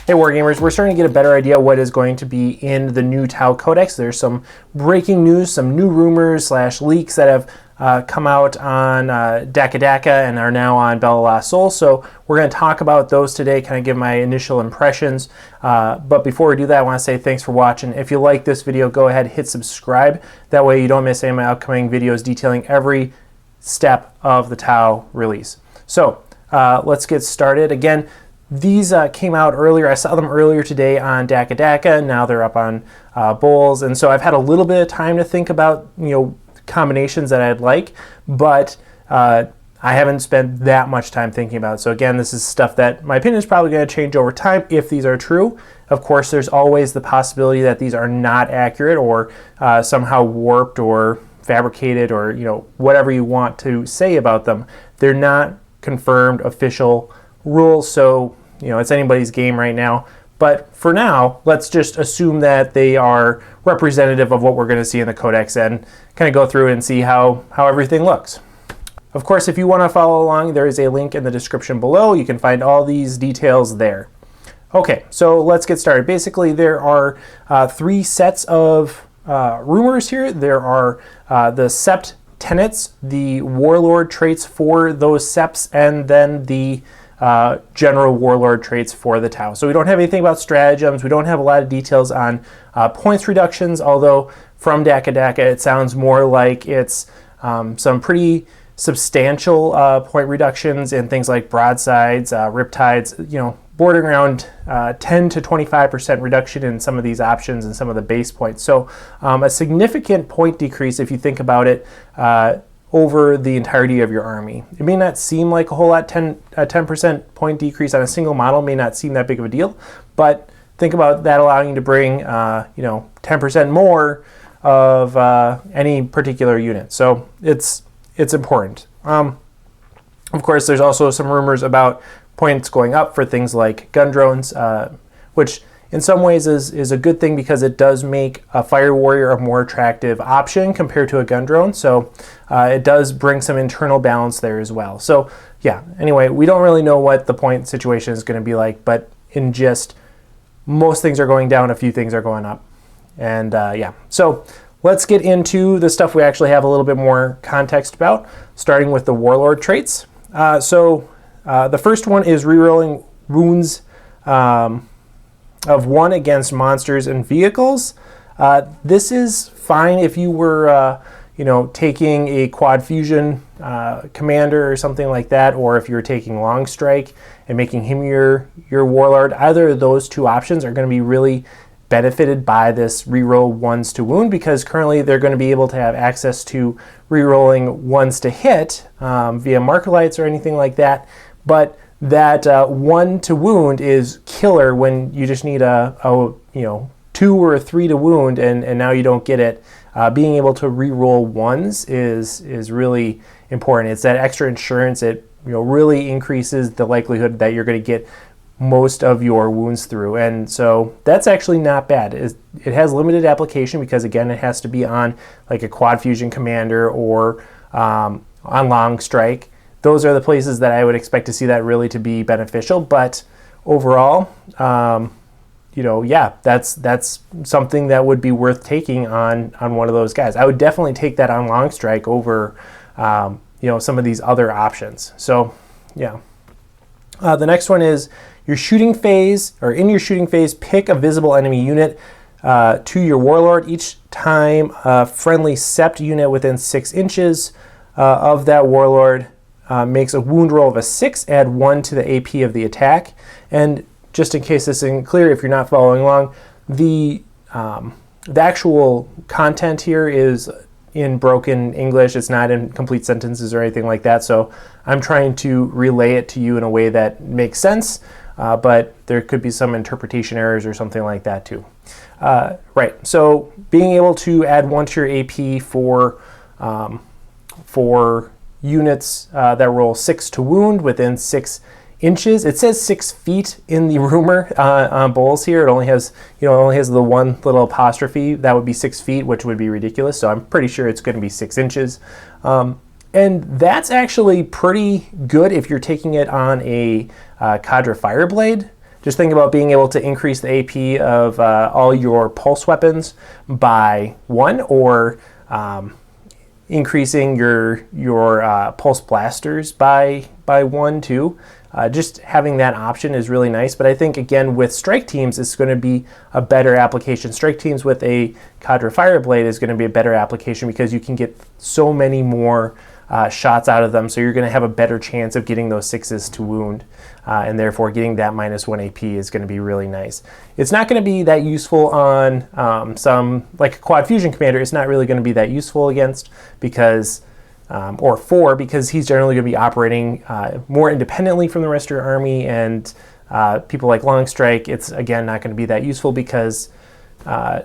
Hey Wargamers, we're starting to get a better idea what is going to be in the new Tau Codex. There's some breaking news, some new rumors / leaks that have come out on Daka and are now on Bella La Sol. So we're going to talk about those today, kind of give my initial impressions. But before we do that, I want to say thanks for watching. If you like this video, go ahead, hit subscribe. That way you don't miss any of my upcoming videos detailing every step of the Tau release. So let's get started. Again, these came out earlier. I saw them earlier today on Daka. Now they're up on Bowls, and so I've had a little bit of time to think about combinations that I'd like, but I haven't spent that much time thinking about it. So again, this is stuff that my opinion is probably going to change over time if these are true. Of course, there's always the possibility that these are not accurate or somehow warped or fabricated or whatever you want to say about them. They're not confirmed official rules, so it's anybody's game right now. But for now, let's just assume that they are representative of what we're going to see in the Codex and kind of go through and see how everything looks. Of course, if you want to follow along, there is a link in the description below. You can find all these details there. Okay, so let's get started. Basically, there are three sets of rumors here. There are the Sept tenets, the Warlord traits for those Septs, and then the general Warlord traits for the Tau. So we don't have anything about stratagems. We don't have a lot of details on points reductions, although from Daka it sounds more like it's some pretty substantial point reductions in things like broadsides, riptides, bordering around 10 to 25% reduction in some of these options and some of the base points. So a significant point decrease if you think about it over the entirety of your army. It may not seem like a whole lot. 10% point decrease on a single model may not seem that big of a deal, but think about that allowing you to bring 10% more of any particular unit. So it's important. Of course, there's also some rumors about points going up for things like gun drones, which in some ways is a good thing because it does make a fire warrior a more attractive option compared to a gun drone. So it does bring some internal balance there as well. So yeah, anyway, we don't really know what the point situation is going to be like, but in gist, most things are going down, a few things are going up. And yeah, so let's get into the stuff we actually have a little bit more context about, starting with the Warlord traits. So the first one is rerolling wounds of 1 against monsters and vehicles. This is fine if you were taking a quad fusion commander or something like that, or if you're taking long strike and making him your warlord. Either of those two options are going to be really benefited by this reroll 1s to wound, because currently they're going to be able to have access to rerolling 1s to hit via marker lights or anything like that. But that 1 to wound is killer when you just need a 2 or a 3 to wound, and now you don't get it. Being able to re-roll 1s is really important. It's that extra insurance. It really increases the likelihood that you're going to get most of your wounds through, and so that's actually not bad. It has limited application because again it has to be on like a quad fusion commander or on long strike. Those are the places that I would expect to see that really to be beneficial. But overall, yeah, that's something that would be worth taking on one of those guys. I would definitely take that on long strike over, some of these other options. So, yeah. The next one is your shooting phase, or in your shooting phase, pick a visible enemy unit to your warlord. Each time a friendly Sept unit within 6 inches of that warlord makes a wound roll of a 6, add 1 to the AP of the attack. And just in case this isn't clear, if you're not following along, the actual content here is in broken English. It's not in complete sentences or anything like that. So I'm trying to relay it to you in a way that makes sense, but there could be some interpretation errors or something like that too. Right, so being able to add 1 to your AP for units that roll 6 to wound within 6 inches. It says 6 feet in the rumor on Bowls here. It only has the one little apostrophe. That would be 6 feet, which would be ridiculous. So I'm pretty sure it's going to be 6 inches. And that's actually pretty good if you're taking it on a Cadre Fireblade. just think about being able to increase the AP of all your pulse weapons by 1, or increasing your pulse blasters by 1 too. Just having that option is really nice, but I think again with strike teams it's going to be a better application. Strike teams with a Cadre Fireblade is going to be a better application because you can get so many more shots out of them, so you're going to have a better chance of getting those 6s to wound, and therefore getting that -1 AP is going to be really nice. It's not going to be that useful on some, like a Quad Fusion Commander, it's not really going to be that useful against, because or for, because he's generally going to be operating more independently from the rest of your army, and people like Long Strike, it's again not going to be that useful because, I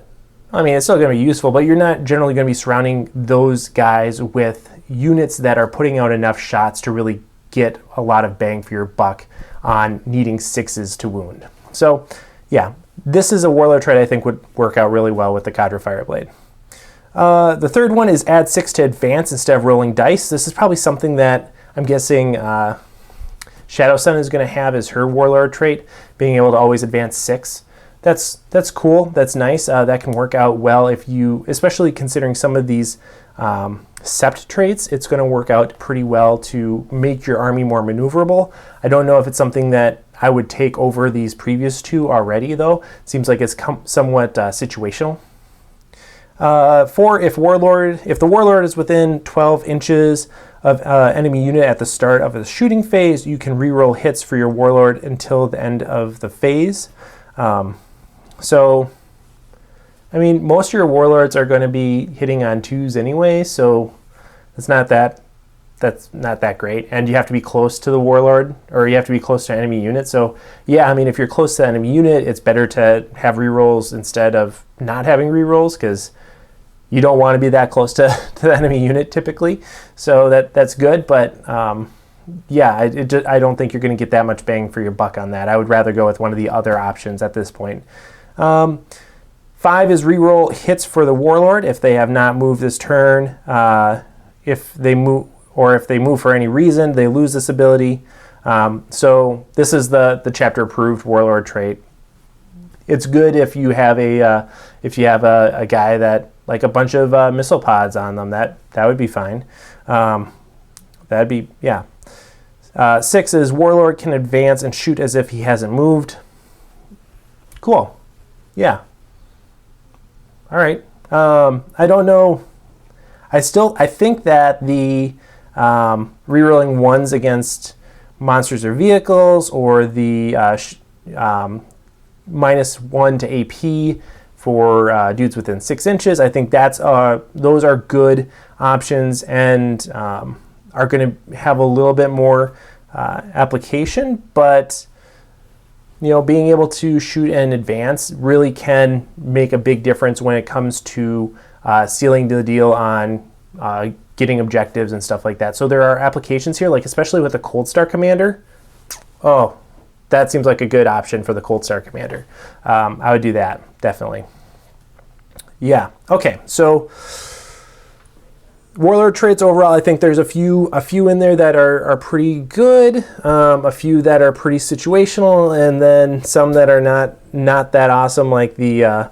mean, it's still going to be useful, but you're not generally going to be surrounding those guys with units that are putting out enough shots to really get a lot of bang for your buck on needing 6s to wound. So yeah, this is a Warlord trait I think would work out really well with the Cadre Fireblade. The third one is add 6 to advance instead of rolling dice. This is probably something that I'm guessing Shadow Sun is going to have as her Warlord trait, being able to always advance 6. That's cool. That's nice. That can work out well if you, especially considering some of these Sept traits, it's going to work out pretty well to make your army more maneuverable. I don't know if it's something that I would take over these previous 2 already, though. It seems like it's somewhat situational. 4, if the Warlord is within 12 inches of enemy unit at the start of a shooting phase, you can reroll hits for your Warlord until the end of the phase. So, I mean, most of your Warlords are going to be hitting on 2s anyway, so that's not that great. And you have to be close to the Warlord, or you have to be close to an enemy unit. So yeah, I mean, if you're close to the enemy unit, it's better to have rerolls instead of not having rerolls, because you don't want to be that close to the enemy unit typically. So that's good, but yeah, I don't think you're going to get that much bang for your buck on that. I would rather go with one of the other options at this point. 5 is reroll hits for the Warlord if they have not moved this turn. If they move for any reason, they lose this ability. So this is the chapter approved Warlord trait. It's good if you have a guy that, like, a bunch of missile pods on them. That would be fine. That'd be, yeah. 6 is Warlord can advance and shoot as if he hasn't moved. Cool. Yeah. All right. I don't know. I think that the rerolling 1s against monsters or vehicles, or the -1 to AP for dudes within 6 inches, I think those are good options, and are going to have a little bit more application, but being able to shoot in advance really can make a big difference when it comes to sealing the deal on getting objectives and stuff like that. So there are applications here, like especially with the Cold Star Commander. Oh, that seems like a good option for the Cold Star Commander. I would do that, definitely. Yeah, okay, so Warlord traits overall, I think there's a few in there that are pretty good, a few that are pretty situational, and then some that are not that awesome, like the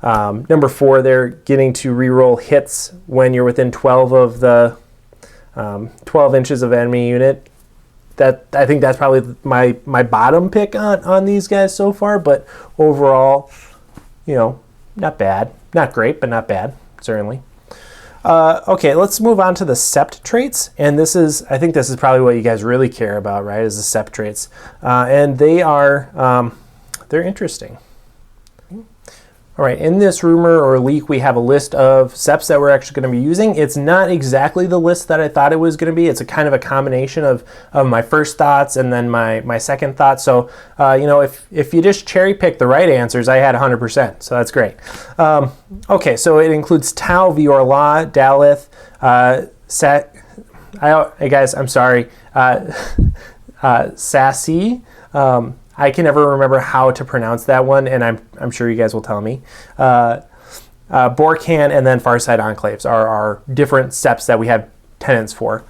number 4 there, getting to reroll hits when you're within 12 of the 12 inches of enemy unit. I think that's probably my bottom pick on these guys so far, but overall, not bad. Not great, but not bad, certainly. Okay, let's move on to the Sept traits, and I think this is probably what you guys really care about, right, is the Sept traits, and they're interesting. All right, in this rumor or leak, we have a list of Septs that we're actually going to be using. It's not exactly the list that I thought it was going to be. It's a kind of a combination of my first thoughts and then my second thoughts. So, if you just cherry pick the right answers, I had 100%, so that's great. Okay, so it includes Tau, Vior Law, Daleth, hey guys, I'm sorry, Sassy. I can never remember how to pronounce that one, and I'm sure you guys will tell me. Borkan and then Fireside Enclaves are our different Septs that we have tenets for.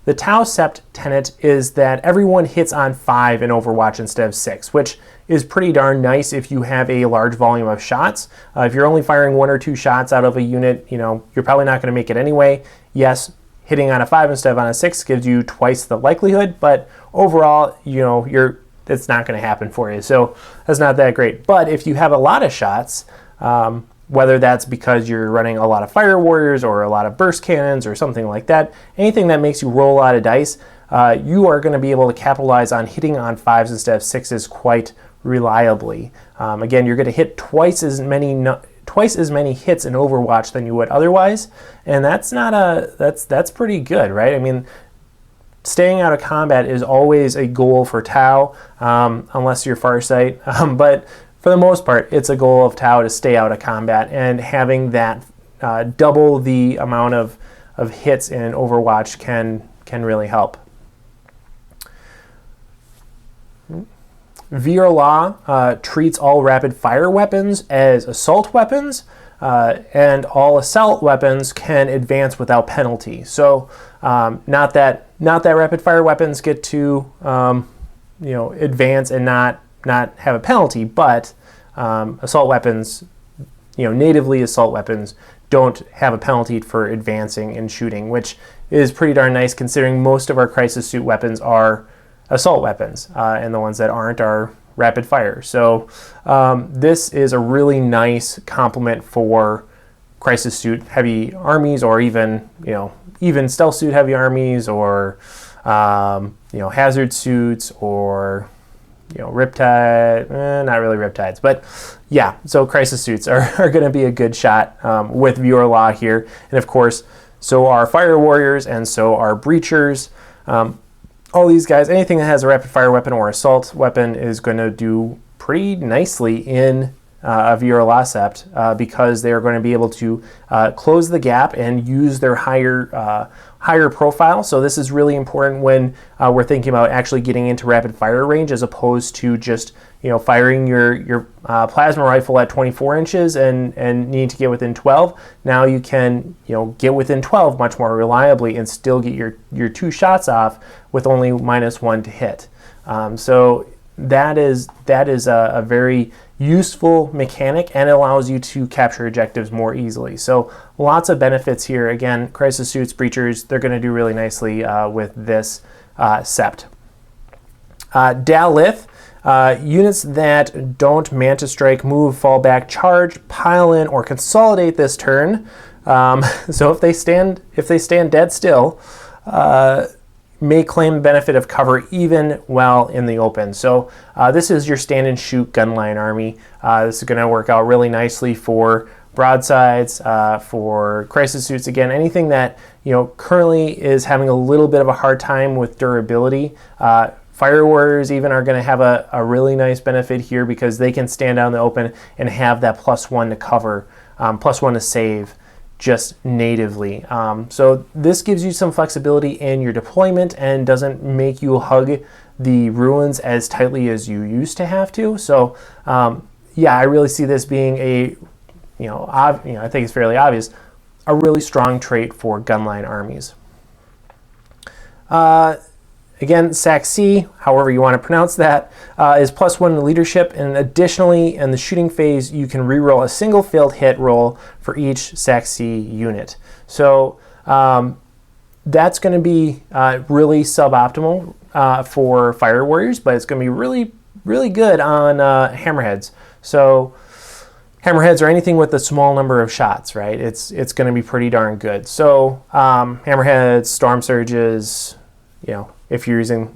The Tau Sept tenet is that everyone hits on 5 in Overwatch instead of 6, which is pretty darn nice if you have a large volume of shots. If you're only firing 1 or 2 shots out of a unit, you're probably not going to make it anyway. Yes, hitting on a 5 instead of on a 6 gives you twice the likelihood, but overall, it's not going to happen for you. So that's not that great. But if you have a lot of shots, whether that's because you're running a lot of fire warriors or a lot of burst cannons or something like that, anything that makes you roll a lot of dice, you are going to be able to capitalize on hitting on 5s instead of 6s quite reliably. Again, you're going to hit twice as many hits in Overwatch than you would otherwise, and that's pretty good, right? I mean, staying out of combat is always a goal for Tau, unless you're Farsight, but for the most part, it's a goal of Tau to stay out of combat, and having that double the amount of hits in Overwatch can really help. VR Law treats all rapid fire weapons as assault weapons, and all assault weapons can advance without penalty. So not that rapid fire weapons get to advance and not have a penalty, but assault weapons, natively assault weapons don't have a penalty for advancing and shooting, which is pretty darn nice considering most of our crisis suit weapons are assault weapons, and the ones that aren't are rapid fire. So this is a really nice complement for crisis suit heavy armies, or even stealth suit heavy armies, or hazard suits, or Riptide, not really Riptides, but yeah, so crisis suits are going to be a good shot with Viewer Law here. And of course, so are Fire Warriors, and so are Breachers. All these guys, anything that has a rapid fire weapon or assault weapon is going to do pretty nicely in a Viewer Law Sept, because they are going to be able to close the gap and use their higher profile. So this is really important when we're thinking about actually getting into rapid fire range, as opposed to just firing your plasma rifle at 24 inches and need to get within 12. Now you can get within 12 much more reliably and still get your 2 shots off with only -1 to hit. So that is a very useful mechanic, and it allows you to capture objectives more easily. So lots of benefits here. Again, crisis suits, breachers, they're going to do really nicely with this Sept. Dalith, units that don't Manta Strike, move, fall back, charge, pile in, or consolidate this turn. So if they stand dead still, may claim the benefit of cover even while in the open. So this is your stand and shoot gunline army. This is going to work out really nicely for broadsides, for crisis suits. Again, anything that currently is having a little bit of a hard time with durability. Fire Warriors even are going to have a really nice benefit here, because they can stand out in the open and have that +1 to cover, +1 to save, just natively. So this gives you some flexibility in your deployment and doesn't make you hug the ruins as tightly as you used to have to. So yeah, I really see this being I think it's fairly obvious, a really strong trait for gunline armies. Again, SAC-C, however you want to pronounce that, is +1 in leadership, and additionally, in the shooting phase, you can reroll a single failed hit roll for each SAC-C unit. So that's going to be really suboptimal for Fire Warriors, but it's going to be really, really good on Hammerheads. So Hammerheads are anything with a small number of shots, right? It's going to be pretty darn good. So Hammerheads, Storm Surges, if you're using,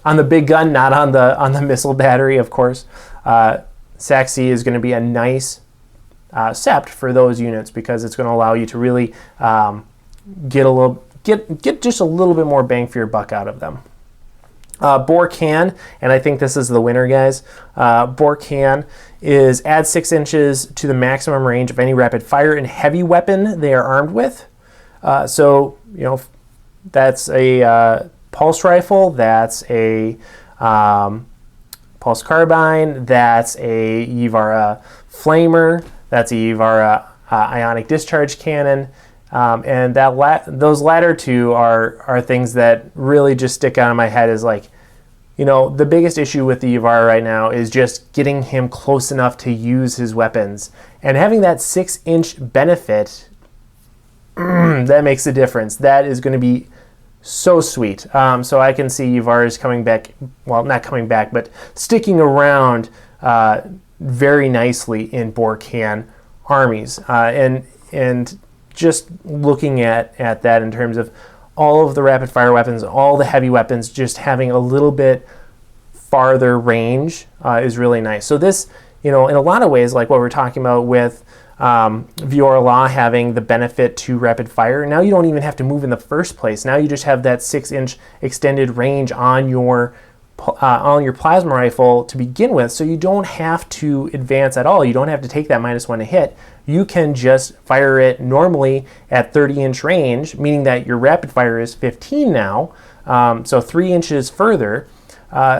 on the big gun, not on the missile battery, of course, SAC-C is going to be a nice Sept for those units, because it's going to allow you to really get just a little bit more bang for your buck out of them. Borcan, and I think this is the winner, guys. Borcan is add 6 inches to the maximum range of any rapid fire and heavy weapon they are armed with. So that's a pulse rifle, that's a pulse carbine, that's a Yvara flamer, that's a Yvara ionic discharge cannon, and those latter two are things that really just stick out in my head as like, the biggest issue with the Yvara right now is just getting him close enough to use his weapons. And having that 6-inch benefit, that makes a difference. That is going to be so sweet. So I can see Yvara's coming back, well, not coming back, but sticking around very nicely in Borkan armies. And just looking at that in terms of all of the rapid fire weapons, all the heavy weapons, just having a little bit farther range is really nice. So this, in a lot of ways, like what we're talking about with Warlord having the benefit to rapid fire, now you don't even have to move in the first place. Now you just have that 6-inch extended range on your plasma rifle to begin with, so you don't have to advance at all. You don't have to take that -1 to hit. You can just fire it normally at 30-inch range, meaning that your rapid fire is 15 now, so 3 inches further.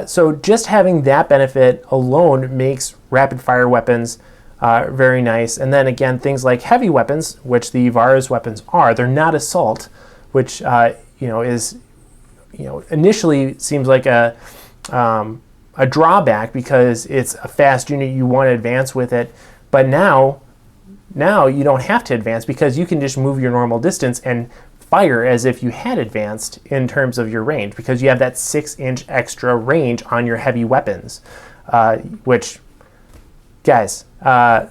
So just having that benefit alone makes rapid fire weapons very nice. And then again, things like heavy weapons, which the Yvara's weapons are, they're not assault, which is initially seems like a drawback because it's a fast unit, you want to advance with it, but now you don't have to advance because you can just move your normal distance and fire as if you had advanced in terms of your range, because you have that 6-inch extra range on your heavy weapons, which, guys, I'll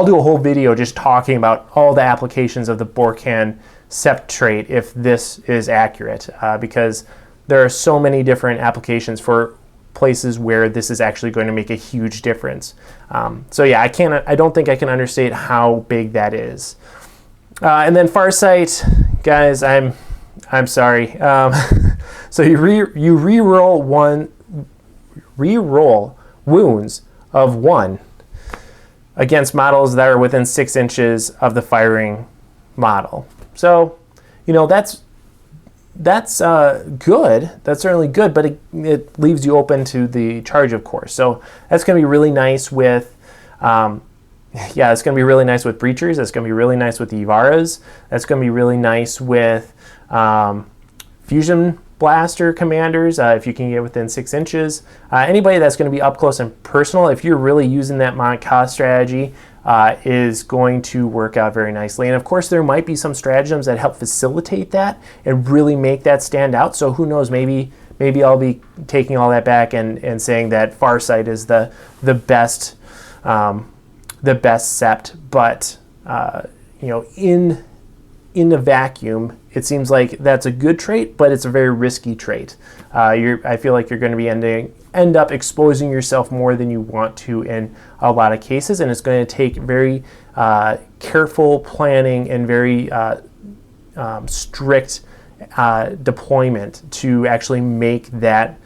do a whole video just talking about all the applications of the Borkan Sept trait if this is accurate, because there are so many different applications for places where this is actually going to make a huge difference. So yeah, I don't think I can understate how big that is. And then Farsight, guys, I'm sorry. So you re-roll wounds of 1 against models that are within 6 inches of the firing model. So, that's good. That's certainly good, but it leaves you open to the charge, of course. So that's going to be really nice with, it's going to be really nice with breachers. That's going to be really nice with the Yvaras. That's going to be really nice with fusion blaster commanders, if you can get within 6 inches. Anybody that's going to be up close and personal, if you're really using that Mont-Ka strategy, is going to work out very nicely. And of course, there might be some stratagems that help facilitate that and really make that stand out. So who knows, maybe I'll be taking all that back and saying that Farsight is the best Sept, but in the vacuum, it seems like that's a good trait, but it's a very risky trait. I feel like you're going to be end up exposing yourself more than you want to in a lot of cases, and it's going to take very careful planning and very strict deployment to actually make that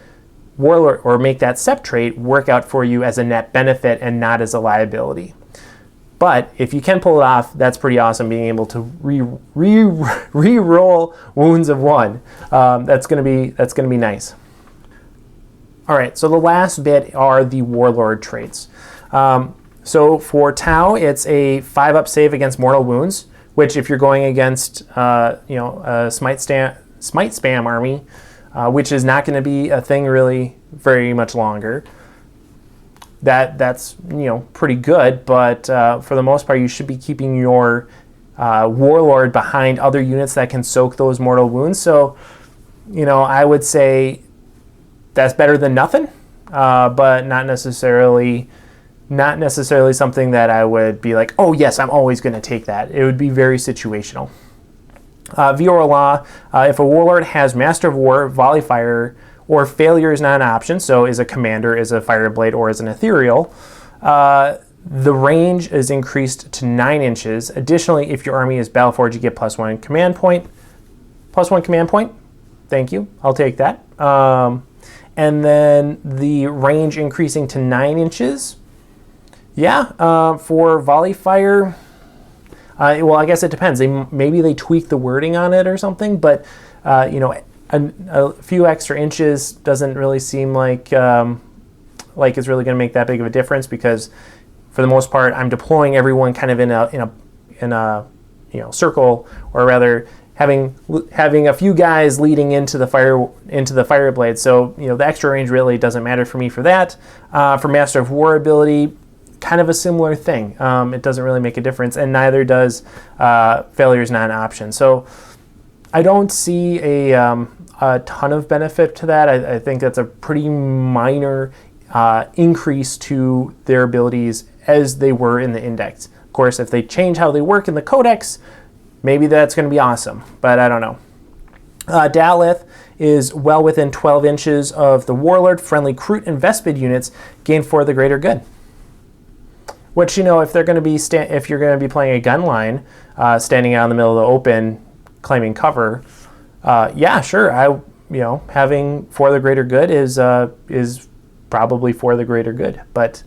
Warlord or make that Sept trait work out for you as a net benefit and not as a liability. But if you can pull it off, that's pretty awesome, being able to re-roll wounds of 1. That's gonna be nice. All right, so the last bit are the Warlord traits. So for Tau, it's a 5-up save against mortal wounds, which if you're going against a smite spam army, which is not going to be a thing really very much longer. That's pretty good, but for the most part, you should be keeping your Warlord behind other units that can soak those mortal wounds. So, I would say that's better than nothing, but not necessarily something that I would be like, oh yes, I'm always going to take that. It would be very situational. Warlord, if a Warlord has Master of War, Volley Fire, or failure is not an option, so is a commander, is a Fireblade, or is an ethereal, the range is increased to 9 inches. Additionally, if your army is Battleforged, you get +1 command point. +1 command point. Thank you. I'll take that. And then the range increasing to 9 inches. Yeah, for Volley Fire, well, I guess it depends. Maybe they tweak the wording on it or something, but a few extra inches doesn't really seem like it's really going to make that big of a difference, because for the most part I'm deploying everyone kind of in a circle, or rather having a few guys leading into the fire blade. So the extra range really doesn't matter for me for that. For Master of War ability, kind of a similar thing. It doesn't really make a difference, and neither does Failure is not an option. So I don't see a ton of benefit to that. I think that's a pretty minor increase to their abilities as they were in the index. Of course, if they change how they work in the Codex, maybe that's going to be awesome, but I don't know. Daleth is well within 12 inches of the Warlord. Friendly Kroot and Vespid units gain for the greater good. Which, if they're going to be if you're going to be playing a gun line, standing out in the middle of the open, claiming cover, yeah, sure. Having for the greater good is probably for the greater good. But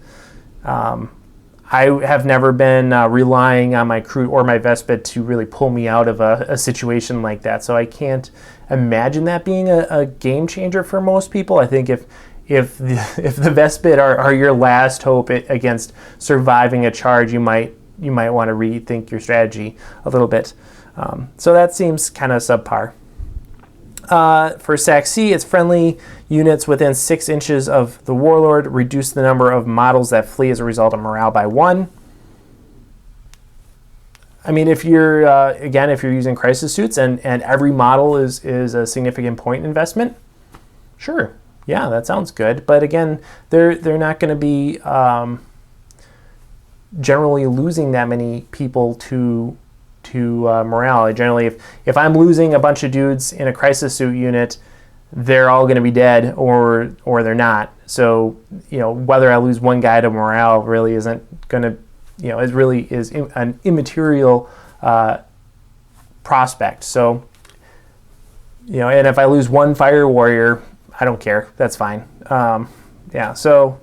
I have never been relying on my Kroot or my Vespid to really pull me out of a situation like that. So I can't imagine that being a game changer for most people. I think if the Vespid are your last hope against surviving a charge, you might want to rethink your strategy a little bit. So that seems kind of subpar. For Sac C, it's friendly units within 6 inches of the Warlord reduce the number of models that flee as a result of morale by 1. I mean, if you're using crisis suits and every model is a significant point investment, sure. Yeah, that sounds good. But again, they're not going to be generally losing that many people to morale. Generally, if I'm losing a bunch of dudes in a crisis suit unit, they're all going to be dead or they're not. So whether I lose one guy to morale really isn't going to it really is an immaterial prospect. So and if I lose one fire warrior, I don't care. That's fine. Yeah, so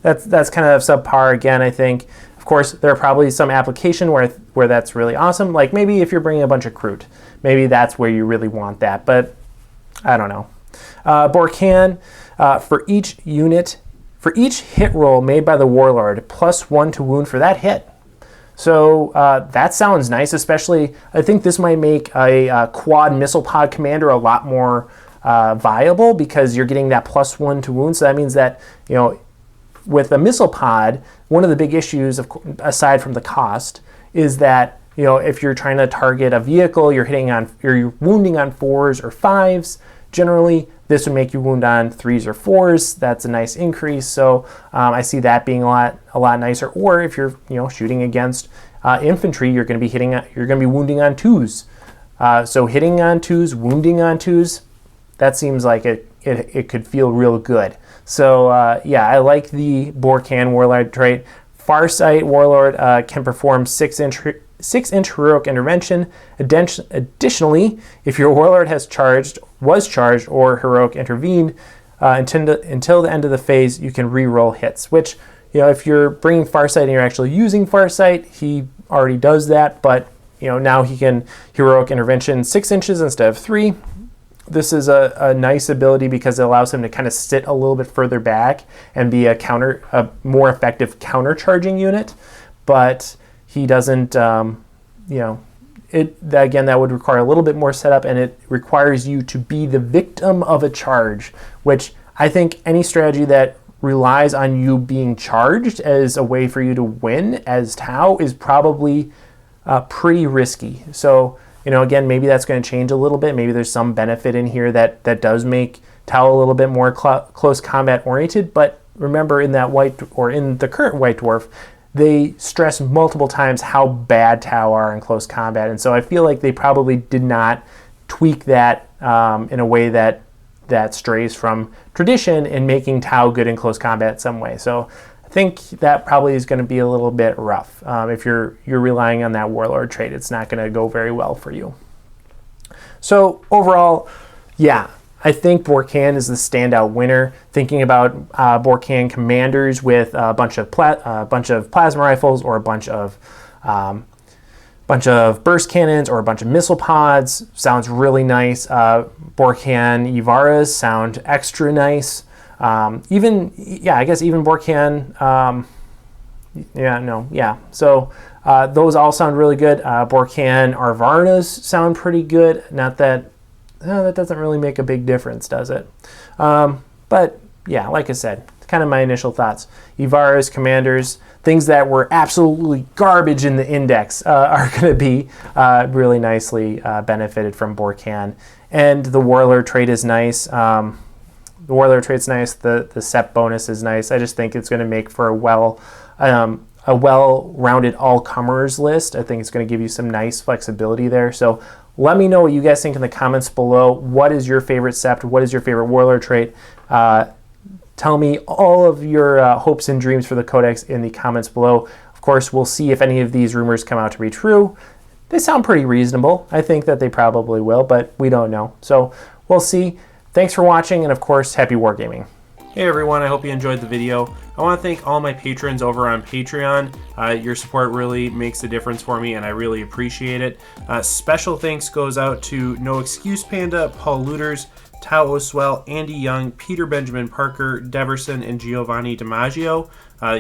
that's kind of subpar again, I think. Of course, there are probably some application where that's really awesome. Like maybe if you're bringing a bunch of Kroot, maybe that's where you really want that. But I don't know. Borkan, for each hit roll made by the Warlord, +1 to wound for that hit. So that sounds nice, especially I think this might make a quad missile pod commander a lot more viable because you're getting that +1 to wound. So that means that, with a missile pod, one of the big issues, aside from the cost, is that, if you're trying to target a vehicle, you're wounding on 4s or 5s. Generally, this would make you wound on 3s or 4s. That's a nice increase. So I see that being a lot nicer. Or if you're shooting against infantry, you're going to be wounding on 2s. So hitting on 2s, wounding on 2s, that seems like it could feel real good. So yeah, I like the Borkan Warlord trait. Farsight Warlord can perform 6-inch heroic intervention. Additionally, if your Warlord was charged, or heroic intervened until the end of the phase, you can re-roll hits. Which, if you're bringing Farsight and you're actually using Farsight, he already does that. But now he can heroic intervention 6 inches instead of 3. This is a nice ability because it allows him to kind of sit a little bit further back and be a more effective counter-charging unit. But he doesn't, again, that would require a little bit more setup, and it requires you to be the victim of a charge, which I think any strategy that relies on you being charged as a way for you to win as Tau is probably pretty risky. So, again, maybe that's going to change a little bit. Maybe there's some benefit in here that does make Tau a little bit more close combat oriented. But remember, in the current White Dwarf, they stress multiple times how bad Tau are in close combat. And so I feel like they probably did not tweak that in a way that strays from tradition in making Tau good in close combat some way. So I think that probably is going to be a little bit rough. If you're relying on that Warlord trait, it's not going to go very well for you. So overall, yeah, I think Borkan is the standout winner. Thinking about Borkan commanders with a bunch of plasma rifles, or a bunch of burst cannons, or a bunch of missile pods sounds really nice. Borkan Yvaras sound extra nice. I guess even Borkan. So those all sound really good. Borkan Arvarnas sound pretty good. Not that that doesn't really make a big difference, does it? But yeah, like I said, kind of my initial thoughts. Ivara's commanders, things that were absolutely garbage in the index, are going to be really nicely benefited from Borkan. And the Warlord trait is nice. The Warlord trait's nice. The Sept bonus is nice. I just think it's going to make for a well-rounded all-comers list. I think it's going to give you some nice flexibility there. So let me know what you guys think in the comments below. What is your favorite Sept? What is your favorite Warlord trait? Tell me all of your hopes and dreams for the Codex in the comments below. Of course, we'll see if any of these rumors come out to be true. They sound pretty reasonable. I think that they probably will, but we don't know. So we'll see. Thanks for watching, and of course, happy wargaming. Hey everyone, I hope you enjoyed the video. I want to thank all my patrons over on Patreon. Your support really makes a difference for me, and I really appreciate it. Special thanks goes out to NoExcusesPanda, Paul Leuders, TauOswell, Andy Young, Peter Benjamin Parker, Deverson, and Giovanni DiMaggio.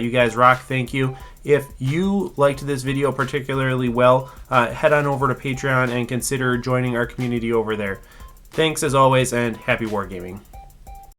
You guys rock, thank you. If you liked this video particularly well, head on over to Patreon and consider joining our community over there. Thanks as always, and happy wargaming.